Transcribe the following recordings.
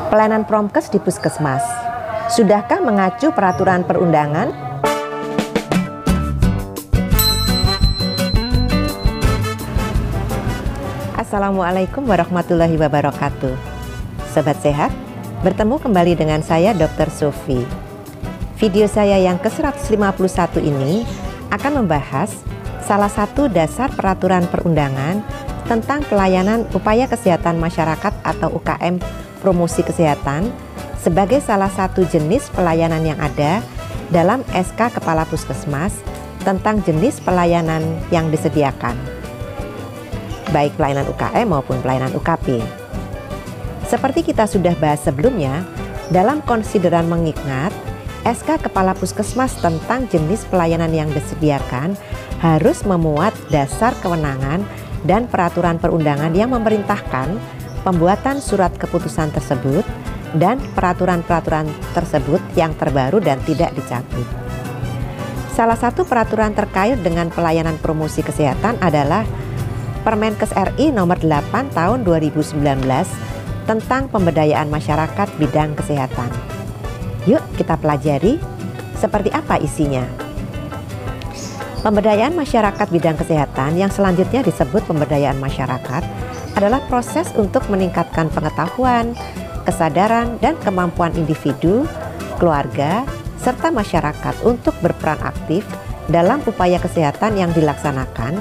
Pelayanan Promkes di Puskesmas. Sudahkah mengacu peraturan perundangan? Assalamualaikum warahmatullahi wabarakatuh. Sobat sehat, bertemu kembali dengan saya Dr. Sofi. Video saya yang ke-151 ini akan membahas salah satu dasar peraturan perundangan tentang pelayanan upaya kesehatan masyarakat atau UKM promosi kesehatan sebagai salah satu jenis pelayanan yang ada dalam SK Kepala Puskesmas tentang jenis pelayanan yang disediakan, baik pelayanan UKM maupun pelayanan UKP. Seperti kita sudah bahas sebelumnya, dalam konsideran mengingat SK Kepala Puskesmas tentang jenis pelayanan yang disediakan harus memuat dasar kewenangan dan peraturan perundangan yang memerintahkan pembuatan surat keputusan tersebut dan peraturan-peraturan tersebut yang terbaru dan tidak dicabut. Salah satu peraturan terkait dengan pelayanan promosi kesehatan adalah Permenkes RI nomor 8 tahun 2019 tentang pemberdayaan masyarakat bidang kesehatan. Yuk kita pelajari seperti apa isinya. Pemberdayaan masyarakat bidang kesehatan yang selanjutnya disebut pemberdayaan masyarakat adalah proses untuk meningkatkan pengetahuan, kesadaran, dan kemampuan individu, keluarga, serta masyarakat untuk berperan aktif dalam upaya kesehatan yang dilaksanakan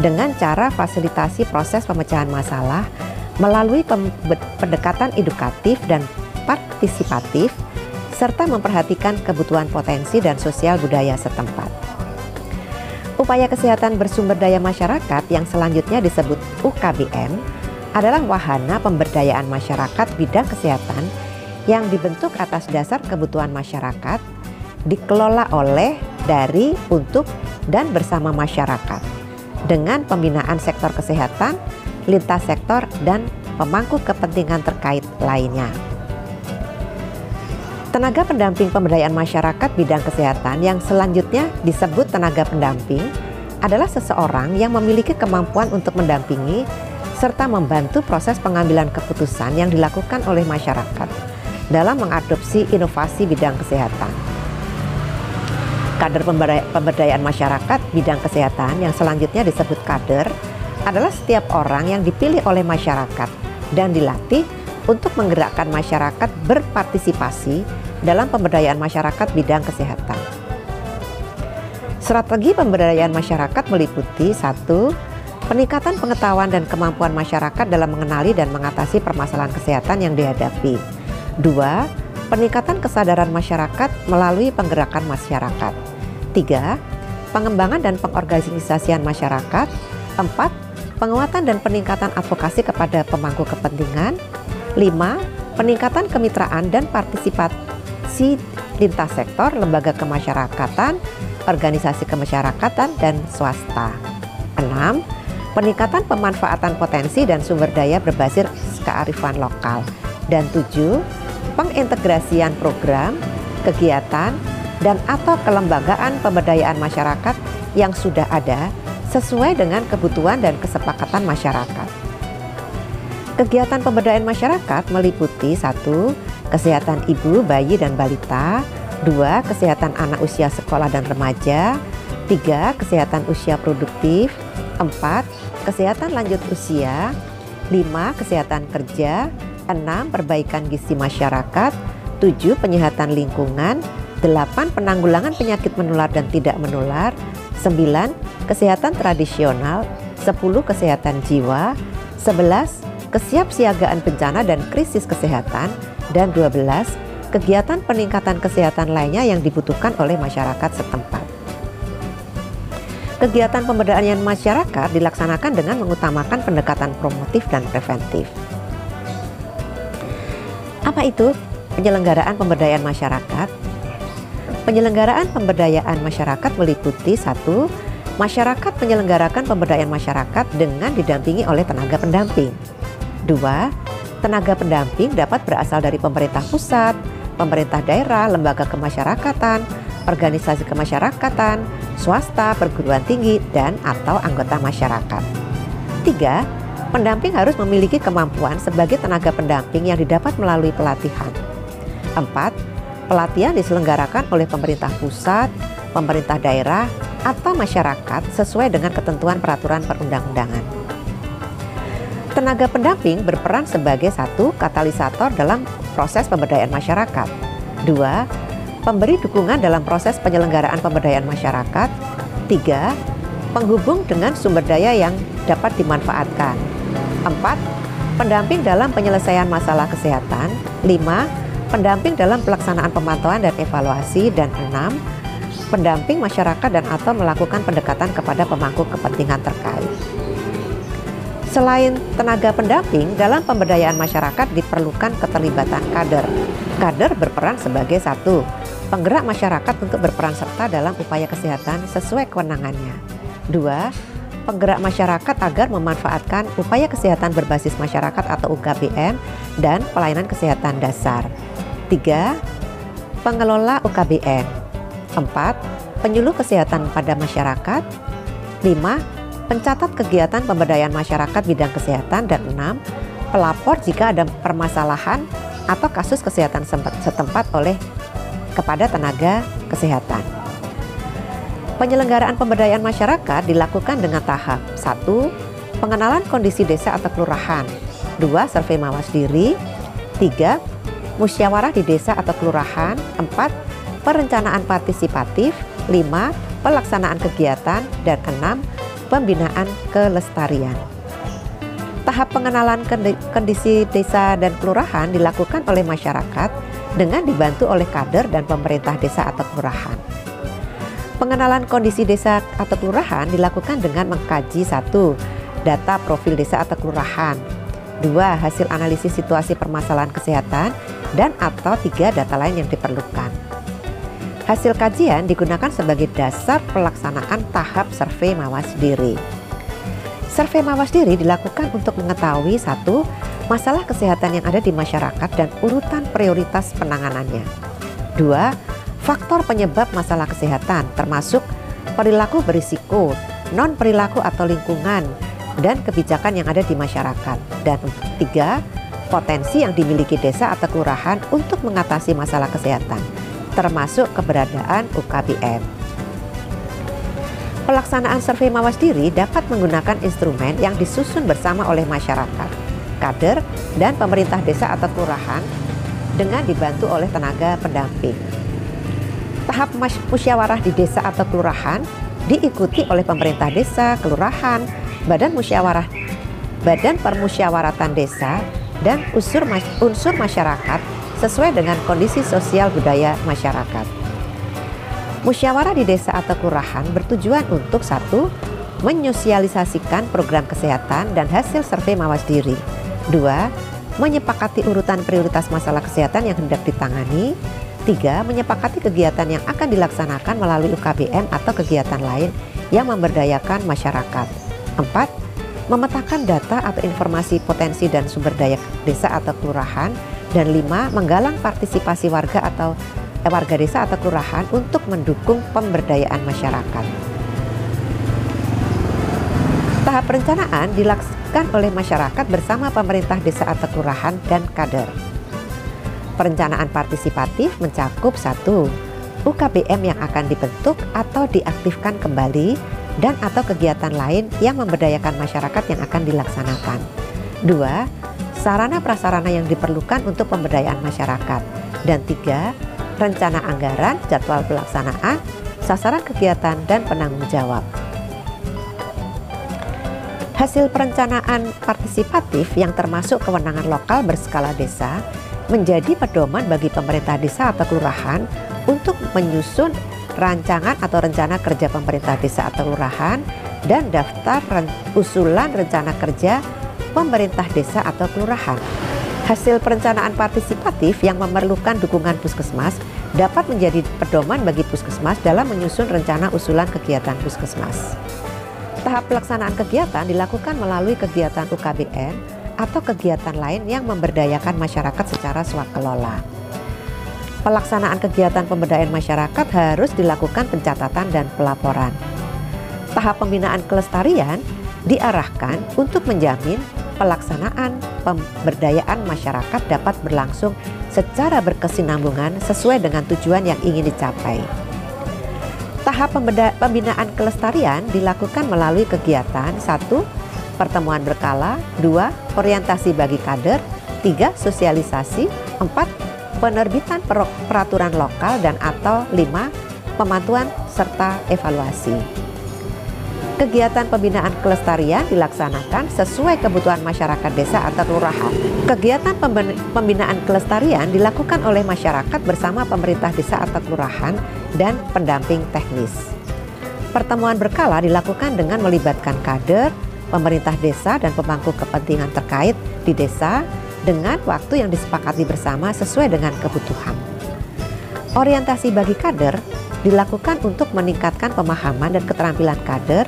dengan cara fasilitasi proses pemecahan masalah melalui pendekatan edukatif dan partisipatif, serta memperhatikan kebutuhan potensi dan sosial budaya setempat. Upaya kesehatan bersumber daya masyarakat yang selanjutnya disebut UKBM adalah wahana pemberdayaan masyarakat bidang kesehatan yang dibentuk atas dasar kebutuhan masyarakat, dikelola oleh, dari, untuk, dan bersama masyarakat dengan pembinaan sektor kesehatan, lintas sektor, dan pemangku kepentingan terkait lainnya. Tenaga pendamping pemberdayaan masyarakat bidang kesehatan yang selanjutnya disebut tenaga pendamping adalah seseorang yang memiliki kemampuan untuk mendampingi serta membantu proses pengambilan keputusan yang dilakukan oleh masyarakat dalam mengadopsi inovasi bidang kesehatan. Kader pemberdayaan masyarakat bidang kesehatan yang selanjutnya disebut kader adalah setiap orang yang dipilih oleh masyarakat dan dilatih untuk menggerakkan masyarakat berpartisipasi dalam pemberdayaan masyarakat bidang kesehatan. Strategi pemberdayaan masyarakat meliputi 1. Peningkatan pengetahuan dan kemampuan masyarakat dalam mengenali dan mengatasi permasalahan kesehatan yang dihadapi. 2. Peningkatan kesadaran masyarakat melalui penggerakan masyarakat. 3. Pengembangan dan pengorganisasian masyarakat. 4. Penguatan dan peningkatan advokasi kepada pemangku kepentingan. 5. Peningkatan kemitraan dan partisipasi lintas sektor, lembaga kemasyarakatan, organisasi kemasyarakatan, dan swasta. 6. Peningkatan pemanfaatan potensi dan sumber daya berbasis kearifan lokal. Dan 7. Pengintegrasian program, kegiatan, dan atau kelembagaan pemberdayaan masyarakat yang sudah ada sesuai dengan kebutuhan dan kesepakatan masyarakat. Kegiatan pemberdayaan masyarakat meliputi 1. Kesehatan ibu, bayi, dan balita. 2. Kesehatan anak usia sekolah dan remaja. 3. Kesehatan usia produktif. 4. Kesehatan lanjut usia. 5. Kesehatan kerja. 6. Perbaikan gizi masyarakat. 7. Penyehatan lingkungan. 8. Penanggulangan penyakit menular dan tidak menular. 9. Kesehatan tradisional. 10. Kesehatan jiwa. 11. Kesiapsiagaan bencana dan krisis kesehatan. Dan 12. Kegiatan peningkatan kesehatan lainnya yang dibutuhkan oleh masyarakat setempat. Kegiatan pemberdayaan masyarakat dilaksanakan dengan mengutamakan pendekatan promotif dan preventif. Apa itu penyelenggaraan pemberdayaan masyarakat? Penyelenggaraan pemberdayaan masyarakat meliputi 1. Masyarakat menyelenggarakan pemberdayaan masyarakat dengan didampingi oleh tenaga pendamping. 2. Tenaga pendamping dapat berasal dari pemerintah pusat, pemerintah daerah, lembaga kemasyarakatan, organisasi kemasyarakatan, swasta, perguruan tinggi, dan atau anggota masyarakat. 3. Pendamping harus memiliki kemampuan sebagai tenaga pendamping yang didapat melalui pelatihan. 4. Pelatihan diselenggarakan oleh pemerintah pusat, pemerintah daerah, atau masyarakat sesuai dengan ketentuan peraturan perundang-undangan. Tenaga pendamping berperan sebagai 1. Katalisator dalam proses pemberdayaan masyarakat. 2. Pemberi dukungan dalam proses penyelenggaraan pemberdayaan masyarakat. 3. Penghubung dengan sumber daya yang dapat dimanfaatkan. 4. Pendamping dalam penyelesaian masalah kesehatan. 5. Pendamping dalam pelaksanaan pemantauan dan evaluasi. Dan 6. Pendamping masyarakat dan atau melakukan pendekatan kepada pemangku kepentingan terkait. Selain tenaga pendamping, dalam pemberdayaan masyarakat diperlukan keterlibatan kader. Kader berperan sebagai 1. Penggerak masyarakat untuk berperan serta dalam upaya kesehatan sesuai kewenangannya. 2. Penggerak masyarakat agar memanfaatkan upaya kesehatan berbasis masyarakat atau UKBM dan pelayanan kesehatan dasar. 3. Pengelola UKBM. 4. Penyuluh kesehatan pada masyarakat. 5. Pencatat kegiatan pemberdayaan masyarakat bidang kesehatan. Dan 6. Pelapor jika ada permasalahan atau kasus kesehatan setempat kepada tenaga kesehatan. Penyelenggaraan pemberdayaan masyarakat dilakukan dengan tahap. 1. Pengenalan kondisi desa atau kelurahan. 2. Survei mawas diri. 3. Musyawarah di desa atau kelurahan. 4. Perencanaan partisipatif. 5. Pelaksanaan kegiatan. Dan 6. Pembinaan kelestarian. Tahap pengenalan kondisi desa dan kelurahan dilakukan oleh masyarakat dengan dibantu oleh kader dan pemerintah desa atau kelurahan. Pengenalan kondisi desa atau kelurahan dilakukan dengan mengkaji 1. Data profil desa atau kelurahan. 2. Hasil analisis situasi permasalahan kesehatan. Dan atau 3. Data lain yang diperlukan. Hasil kajian digunakan sebagai dasar pelaksanaan tahap survei mawas diri. Survei mawas diri dilakukan untuk mengetahui 1. Masalah kesehatan yang ada di masyarakat dan urutan prioritas penanganannya. 2. Faktor penyebab masalah kesehatan termasuk perilaku berisiko, non-perilaku atau lingkungan, dan kebijakan yang ada di masyarakat. Dan 3. Potensi yang dimiliki desa atau kelurahan untuk mengatasi masalah kesehatan, termasuk keberadaan UKBM. Pelaksanaan survei mawas diri dapat menggunakan instrumen yang disusun bersama oleh masyarakat, kader, dan pemerintah desa atau kelurahan dengan dibantu oleh tenaga pendamping. Tahap musyawarah di desa atau kelurahan diikuti oleh pemerintah desa, kelurahan, badan permusyawaratan desa, dan unsur masyarakat sesuai dengan kondisi sosial budaya masyarakat. Musyawarah di desa atau kelurahan bertujuan untuk 1. Menyosialisasikan program kesehatan dan hasil survei mawas diri. 2. Menyepakati urutan prioritas masalah kesehatan yang hendak ditangani. 3. Menyepakati kegiatan yang akan dilaksanakan melalui UKBM atau kegiatan lain yang memberdayakan masyarakat. 4. Memetakan data atau informasi potensi dan sumber daya desa atau kelurahan. Dan 5. Menggalang partisipasi warga desa atau kelurahan untuk mendukung pemberdayaan masyarakat. Tahap perencanaan dilakukan oleh masyarakat bersama pemerintah desa atau kelurahan dan kader. Perencanaan partisipatif mencakup 1. UKBM yang akan dibentuk atau diaktifkan kembali dan atau kegiatan lain yang memberdayakan masyarakat yang akan dilaksanakan. 2. Sarana prasarana yang diperlukan untuk pemberdayaan masyarakat. Dan 3. Rencana anggaran, jadwal pelaksanaan, sasaran kegiatan, dan penanggung jawab. Hasil perencanaan partisipatif yang termasuk kewenangan lokal berskala desa menjadi pedoman bagi pemerintah desa atau kelurahan untuk menyusun rancangan atau rencana kerja pemerintah desa atau kelurahan dan daftar usulan rencana kerja pemerintah desa atau kelurahan. Hasil perencanaan partisipatif yang memerlukan dukungan puskesmas dapat menjadi pedoman bagi puskesmas dalam menyusun rencana usulan kegiatan puskesmas. Tahap pelaksanaan kegiatan dilakukan melalui kegiatan UKBM atau kegiatan lain yang memberdayakan masyarakat secara swakelola. Pelaksanaan kegiatan pemberdayaan masyarakat harus dilakukan pencatatan dan pelaporan. Tahap pembinaan kelestarian diarahkan untuk menjamin pelaksanaan pemberdayaan masyarakat dapat berlangsung secara berkesinambungan sesuai dengan tujuan yang ingin dicapai. Tahap pembinaan kelestarian dilakukan melalui kegiatan 1. Pertemuan berkala, 2. Orientasi bagi kader, 3. Sosialisasi, 4. Penerbitan peraturan lokal dan atau 5. Pemantauan serta evaluasi. Kegiatan pembinaan kelestarian dilaksanakan sesuai kebutuhan masyarakat desa atau kelurahan. Kegiatan pembinaan kelestarian dilakukan oleh masyarakat bersama pemerintah desa atau kelurahan dan pendamping teknis. Pertemuan berkala dilakukan dengan melibatkan kader, pemerintah desa dan pemangku kepentingan terkait di desa dengan waktu yang disepakati bersama sesuai dengan kebutuhan. Orientasi bagi kader dilakukan untuk meningkatkan pemahaman dan keterampilan kader,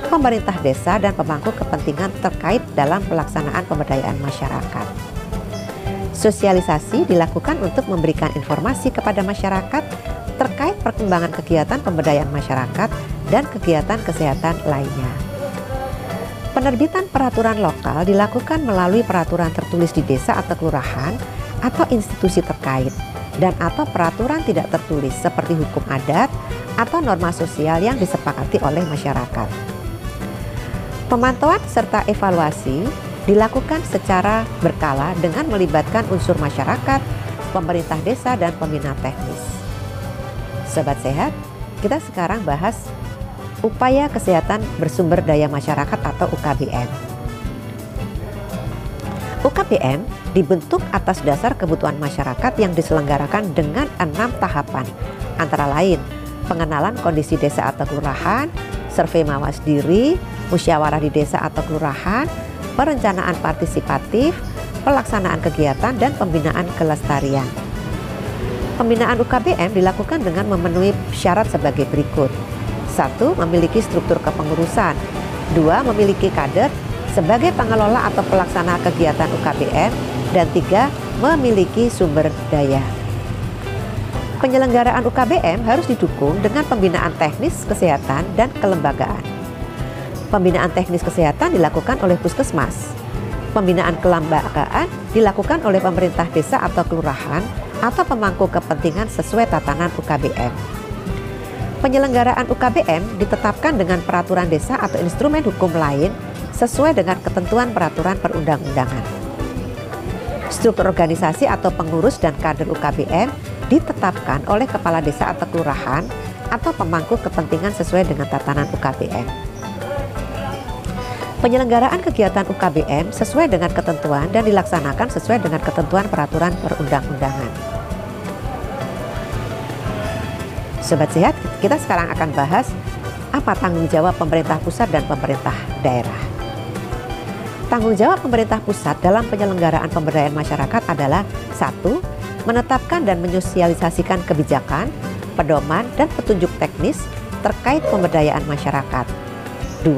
pemerintah desa dan pemangku kepentingan terkait dalam pelaksanaan pemberdayaan masyarakat. Sosialisasi dilakukan untuk memberikan informasi kepada masyarakat terkait perkembangan kegiatan pemberdayaan masyarakat dan kegiatan kesehatan lainnya. Penerbitan peraturan lokal dilakukan melalui peraturan tertulis di desa atau kelurahan atau institusi terkait dan atau peraturan tidak tertulis seperti hukum adat atau norma sosial yang disepakati oleh masyarakat. Pemantauan serta evaluasi dilakukan secara berkala dengan melibatkan unsur masyarakat, pemerintah desa, dan pembina teknis. Sobat Sehat, kita sekarang bahas upaya kesehatan bersumber daya masyarakat atau UKBM. UKBM dibentuk atas dasar kebutuhan masyarakat yang diselenggarakan dengan 6 tahapan, antara lain pengenalan kondisi desa atau kelurahan, survei mawas diri, musyawarah di desa atau kelurahan, perencanaan partisipatif, pelaksanaan kegiatan, dan pembinaan kelestarian. Pembinaan UKBM dilakukan dengan memenuhi syarat sebagai berikut. 1. Memiliki struktur kepengurusan. 2. Memiliki kader sebagai pengelola atau pelaksana kegiatan UKBM. Dan 3. Memiliki sumber daya. Penyelenggaraan UKBM harus didukung dengan pembinaan teknis kesehatan dan kelembagaan. Pembinaan teknis kesehatan dilakukan oleh puskesmas. Pembinaan kelembagaan dilakukan oleh pemerintah desa atau kelurahan atau pemangku kepentingan sesuai tatanan UKBM. Penyelenggaraan UKBM ditetapkan dengan peraturan desa atau instrumen hukum lain sesuai dengan ketentuan peraturan perundang-undangan. Struktur organisasi atau pengurus dan kader UKBM ditetapkan oleh kepala desa atau kelurahan atau pemangku kepentingan sesuai dengan tatanan UKBM. Penyelenggaraan kegiatan UKBM sesuai dengan ketentuan dan dilaksanakan sesuai dengan ketentuan peraturan perundang-undangan. Sobat Sehat, kita sekarang akan bahas apa tanggung jawab pemerintah pusat dan pemerintah daerah. Tanggung jawab pemerintah pusat dalam penyelenggaraan pemberdayaan masyarakat adalah 1. Menetapkan dan menyosialisasikan kebijakan, pedoman, dan petunjuk teknis terkait pemberdayaan masyarakat. 2.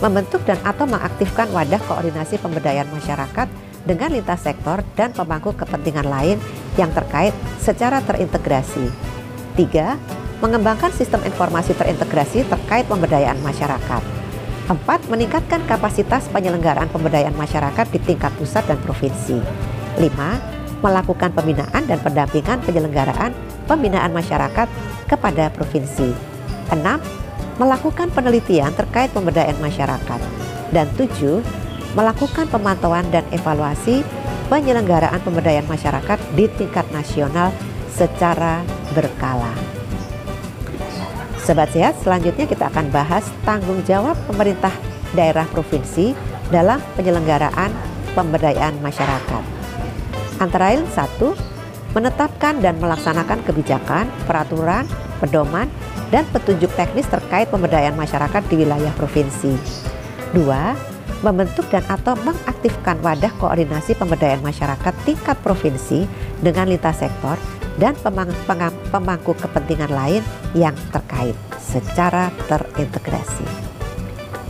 Membentuk dan atau mengaktifkan wadah koordinasi pemberdayaan masyarakat dengan lintas sektor dan pemangku kepentingan lain yang terkait secara terintegrasi. 3. Mengembangkan sistem informasi terintegrasi terkait pemberdayaan masyarakat. 4. Meningkatkan kapasitas penyelenggaraan pemberdayaan masyarakat di tingkat pusat dan provinsi. 5. Melakukan pembinaan dan pendampingan penyelenggaraan pembinaan masyarakat kepada provinsi. 6. Melakukan penelitian terkait pemberdayaan masyarakat. Dan 7. Melakukan pemantauan dan evaluasi penyelenggaraan pemberdayaan masyarakat di tingkat nasional secara berkala. Sobat Sehat, selanjutnya kita akan bahas tanggung jawab pemerintah daerah provinsi dalam penyelenggaraan pemberdayaan masyarakat. Antara lain 1. Menetapkan dan melaksanakan kebijakan, peraturan, pedoman, dan petunjuk teknis terkait pemberdayaan masyarakat di wilayah provinsi. 2. Membentuk dan atau mengaktifkan wadah koordinasi pemberdayaan masyarakat tingkat provinsi dengan lintas sektor dan pemangku kepentingan lain yang terkait secara terintegrasi.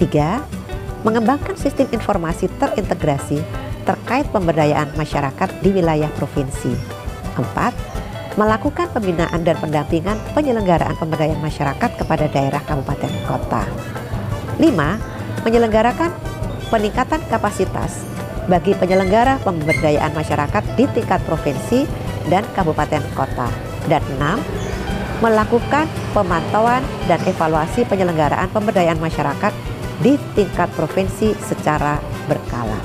3. Mengembangkan sistem informasi terintegrasi terkait pemberdayaan masyarakat di wilayah provinsi. 4. Melakukan pembinaan dan pendampingan penyelenggaraan pemberdayaan masyarakat kepada daerah kabupaten kota. 5. Menyelenggarakan peningkatan kapasitas bagi penyelenggara pemberdayaan masyarakat di tingkat provinsi dan kabupaten kota. Dan 6. Melakukan pemantauan dan evaluasi penyelenggaraan pemberdayaan masyarakat di tingkat provinsi secara berkala.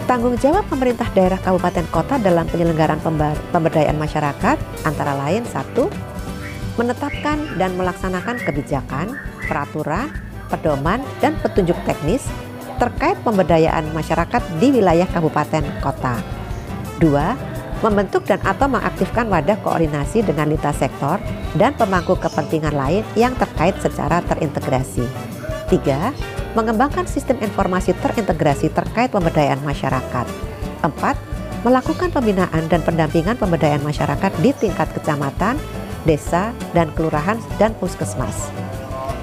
Tanggung jawab pemerintah daerah kabupaten kota dalam penyelenggaraan pemberdayaan masyarakat antara lain 1. Menetapkan dan melaksanakan kebijakan, peraturan, pedoman, dan petunjuk teknis terkait pemberdayaan masyarakat di wilayah kabupaten kota. 2. Membentuk dan atau mengaktifkan wadah koordinasi dengan lintas sektor dan pemangku kepentingan lain yang terkait secara terintegrasi. 3. Mengembangkan sistem informasi terintegrasi terkait pemberdayaan masyarakat. 4. Melakukan pembinaan dan pendampingan pemberdayaan masyarakat di tingkat kecamatan, desa, dan kelurahan dan puskesmas.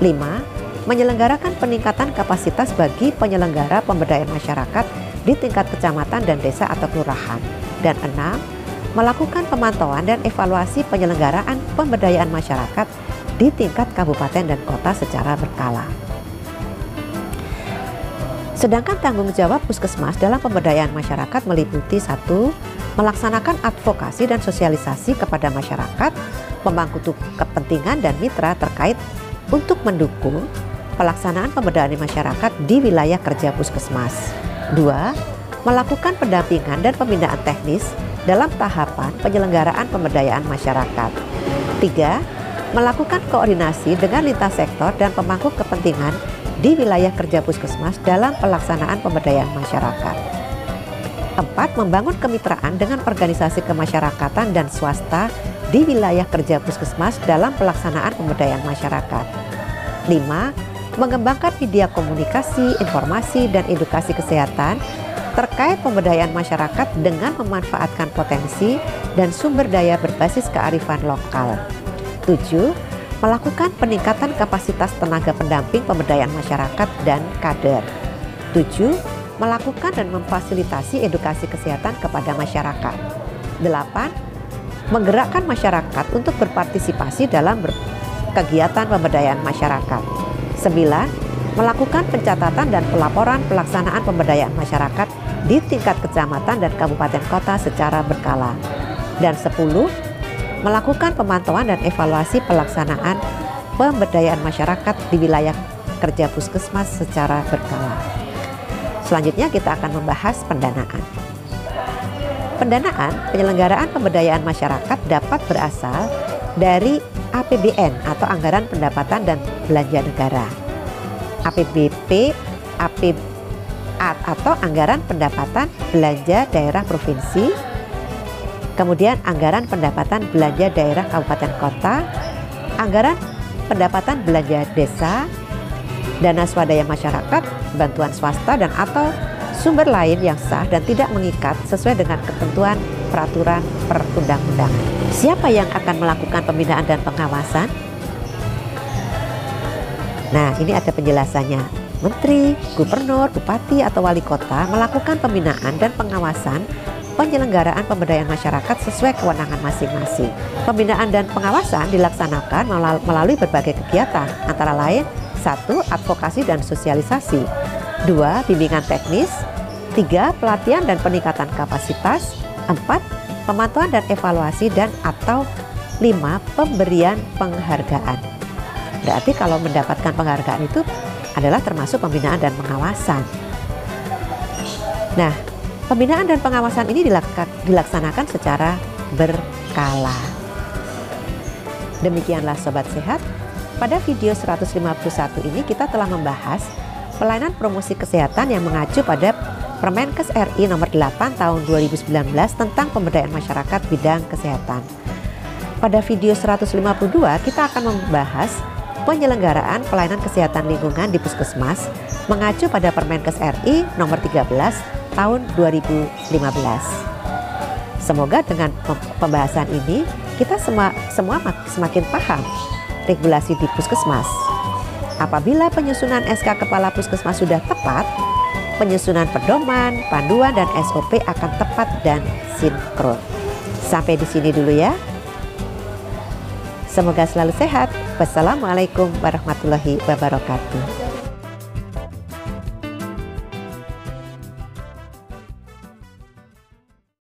5. Menyelenggarakan peningkatan kapasitas bagi penyelenggara pemberdayaan masyarakat di tingkat kecamatan dan desa atau kelurahan. Dan 6. Melakukan pemantauan dan evaluasi penyelenggaraan pemberdayaan masyarakat di tingkat kabupaten dan kota secara berkala. Sedangkan tanggung jawab puskesmas dalam pemberdayaan masyarakat meliputi 1. Melaksanakan advokasi dan sosialisasi kepada masyarakat, pemangku kepentingan dan mitra terkait untuk mendukung pelaksanaan pemberdayaan masyarakat di wilayah kerja puskesmas. 2. Melakukan pendampingan dan pembinaan teknis dalam tahapan penyelenggaraan pemberdayaan masyarakat. 3. Melakukan koordinasi dengan lintas sektor dan pemangku kepentingan di wilayah kerja puskesmas dalam pelaksanaan pemberdayaan masyarakat. 4. Membangun kemitraan dengan organisasi kemasyarakatan dan swasta di wilayah kerja puskesmas dalam pelaksanaan pemberdayaan masyarakat. 5. Mengembangkan media komunikasi, informasi, dan edukasi kesehatan terkait pemberdayaan masyarakat dengan memanfaatkan potensi dan sumber daya berbasis kearifan lokal. 7. Melakukan peningkatan kapasitas tenaga pendamping pemberdayaan masyarakat dan kader. 7. Melakukan dan memfasilitasi edukasi kesehatan kepada masyarakat. 8. Menggerakkan masyarakat untuk berpartisipasi dalam kegiatan pemberdayaan masyarakat. 9. Melakukan pencatatan dan pelaporan pelaksanaan pemberdayaan masyarakat di tingkat kecamatan dan kabupaten kota secara berkala. Dan 10. Melakukan pemantauan dan evaluasi pelaksanaan pemberdayaan masyarakat di wilayah kerja puskesmas secara berkala. Selanjutnya kita akan membahas pendanaan. Pendanaan penyelenggaraan pemberdayaan masyarakat dapat berasal dari APBN atau Anggaran Pendapatan dan Belanja Negara, APBP, atau Anggaran Pendapatan Belanja Daerah Provinsi, kemudian Anggaran Pendapatan Belanja Daerah Kabupaten Kota, Anggaran Pendapatan Belanja Desa, dana swadaya masyarakat, bantuan swasta, dan atau sumber lain yang sah dan tidak mengikat sesuai dengan ketentuan peraturan perundang-undangan. Siapa yang akan melakukan pembinaan dan pengawasan? Nah, ini ada penjelasannya. Menteri, gubernur, bupati, atau wali kota melakukan pembinaan dan pengawasan penyelenggaraan pemberdayaan masyarakat sesuai kewenangan masing-masing. Pembinaan dan pengawasan dilaksanakan melalui berbagai kegiatan, antara lain 1. Advokasi dan sosialisasi, 2. Bimbingan teknis, 3. Pelatihan dan peningkatan kapasitas, 4. Pemantauan dan evaluasi, dan atau 5. Pemberian penghargaan. Berarti kalau mendapatkan penghargaan itu adalah termasuk pembinaan dan pengawasan. Nah, pembinaan dan pengawasan ini dilaksanakan secara berkala. Demikianlah Sobat Sehat, pada video 151 ini kita telah membahas pelayanan promosi kesehatan yang mengacu pada Permenkes RI nomor 8 tahun 2019 tentang pemberdayaan masyarakat bidang kesehatan. Pada video 152 kita akan membahas penyelenggaraan pelayanan kesehatan lingkungan di puskesmas mengacu pada Permenkes RI nomor 13 tahun 2015. Semoga dengan pembahasan ini kita semua semakin paham regulasi di puskesmas. Apabila penyusunan SK Kepala Puskesmas sudah tepat, penyusunan pedoman, panduan, dan SOP akan tepat dan sinkron. Sampai di sini dulu ya. Semoga selalu sehat. Wassalamualaikum warahmatullahi wabarakatuh.